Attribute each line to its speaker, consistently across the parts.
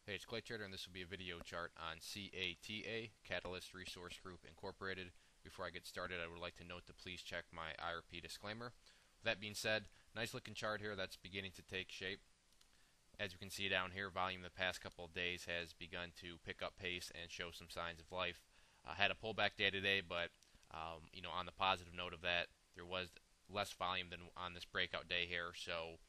Speaker 1: Hey, it's Clay Trader, and this will be a video chart on CATA, Catalyst Resource Group Incorporated. Before I get started, I would like to note to please check my IRP disclaimer. With that being said, nice looking chart here that's beginning to take shape. As you can see down here, volume the past couple of days has begun to pick up pace and show some signs of life. Had a pullback day today, but on the positive note of that, there was less volume than on this breakout day here. So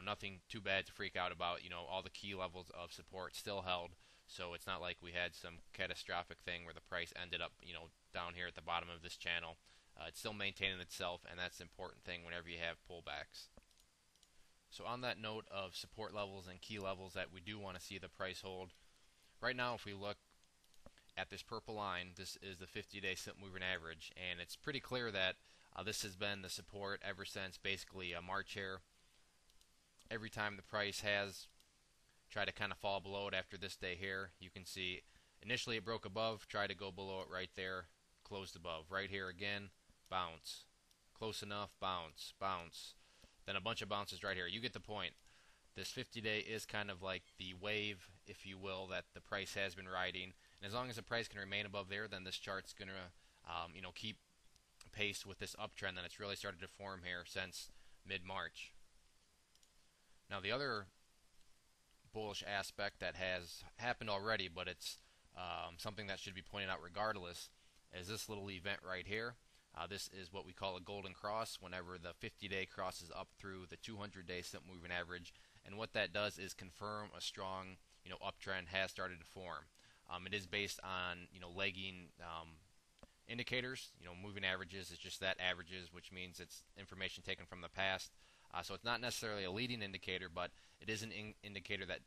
Speaker 1: nothing too bad to freak out about. All the key levels of support still held, so it's not like we had some catastrophic thing where the price ended up, down here at the bottom of this channel. It's still maintaining itself, and that's the important thing whenever you have pullbacks. So on that note of support levels and key levels that we do want to see the price hold, right now if we look at this purple line, this is the 50-day simple moving average, and it's pretty clear that this has been the support ever since basically March here. Every time the price has tried to kind of fall below it after this day here, you can see initially it broke above, tried to go below it right there, closed above. Right here again, bounce. Close enough, bounce, bounce. Then a bunch of bounces right here. You get the point. This 50-day is kind of like the wave, if you will, that the price has been riding. And as long as the price can remain above there, then this chart's going to keep pace with this uptrend that it's really started to form here since mid-March. Now the other bullish aspect that has happened already, but it's something that should be pointed out regardless, is this little event right here. This is what we call a golden cross whenever the 50-day crosses up through the 200-day simple moving average, and what that does is confirm a strong uptrend has started to form. It is based on lagging indicators. Moving averages is just that, averages, which means it's information taken from the past. So it's not necessarily a leading indicator, but it is an indicator that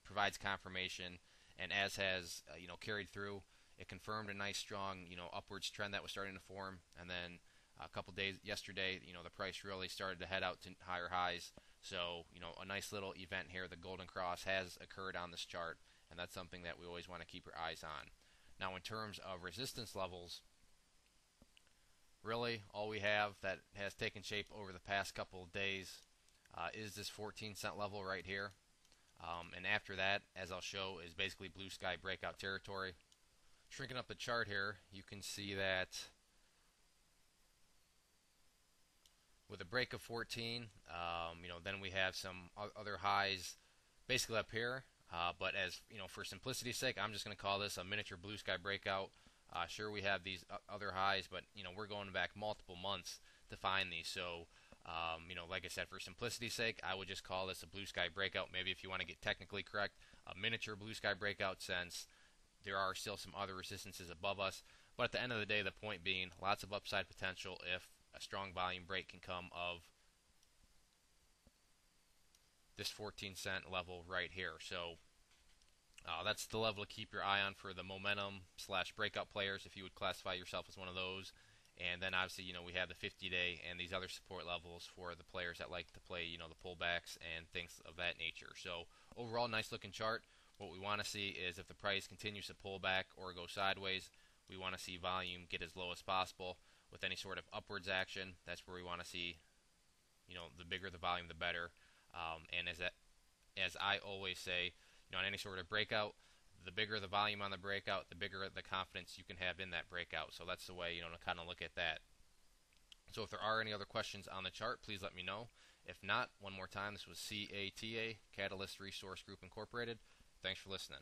Speaker 1: provides confirmation, and as has carried through, it confirmed a nice strong upwards trend that was starting to form, and then a couple days yesterday, the price really started to head out to higher highs. So a nice little event here. The golden cross has occurred on this chart, and that's something that we always want to keep our eyes on. Now, in terms of resistance levels, really all we have that has taken shape over the past couple of days is this 14-cent level right here. And after that, as I'll show, is basically blue sky breakout territory. Shrinking up the chart here, you can see that with a break of 14, then we have some other highs basically up here. But as for simplicity's sake, I'm just going to call this a miniature blue sky breakout. Sure, we have these other highs, but we're going back multiple months to find these. So, like I said, for simplicity's sake, I would just call this a blue sky breakout. Maybe if you want to get technically correct, a miniature blue sky breakout, since there are still some other resistances above us. But at the end of the day, the point being, lots of upside potential if a strong volume break can come of this 14-cent level right here. So that's the level to keep your eye on for the momentum / breakout players, if you would classify yourself as one of those. And then obviously, we have the 50-day and these other support levels for the players that like to play, the pullbacks and things of that nature. So overall, nice looking chart. What we want to see is if the price continues to pull back or go sideways, we want to see volume get as low as possible. With any sort of upwards action, that's where we want to see, the bigger the volume, the better. And as I always say, on any sort of breakout, the bigger the volume on the breakout, the bigger the confidence you can have in that breakout. So that's the way, to kind of look at that. So if there are any other questions on the chart, please let me know. If not, one more time, this was CATA, Catalyst Resource Group Incorporated. Thanks for listening.